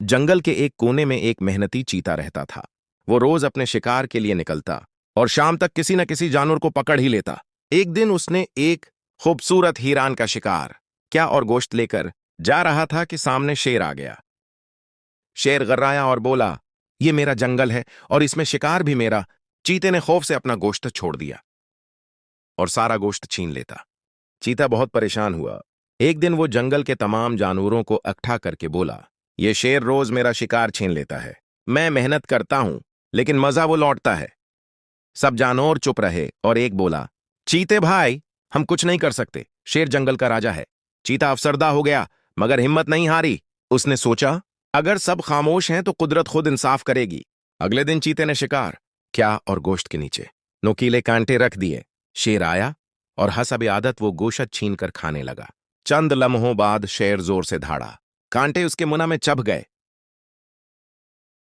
जंगल के एक कोने में एक मेहनती चीता रहता था। वो रोज अपने शिकार के लिए निकलता और शाम तक किसी न किसी जानवर को पकड़ ही लेता। एक दिन उसने एक खूबसूरत हिरान का शिकार क्या और गोश्त लेकर जा रहा था कि सामने शेर आ गया। शेर गर्राया और बोला, ये मेरा जंगल है और इसमें शिकार भी मेरा। चीते ने खौफ से अपना गोश्त छोड़ दिया और सारा गोश्त छीन लेता। चीता बहुत परेशान हुआ। एक दिन वो जंगल के तमाम जानवरों को इकट्ठा करके बोला, ये शेर रोज मेरा शिकार छीन लेता है। मैं मेहनत करता हूं लेकिन मजा वो लौटता है। सब जानवर चुप रहे और एक बोला, चीते भाई, हम कुछ नहीं कर सकते। शेर जंगल का राजा है। चीता अफसरदा हो गया मगर हिम्मत नहीं हारी। उसने सोचा, अगर सब खामोश हैं तो कुदरत खुद इंसाफ करेगी। अगले दिन चीते ने शिकार क्या और गोश्त के नीचे नुकीले कांटे रख दिए। शेर आया और हसब आदत वो गोश्त छीन कर खाने लगा। चंद लम्हों बाद शेर जोर से धाड़ा। कांटे उसके मुंह में चभ गए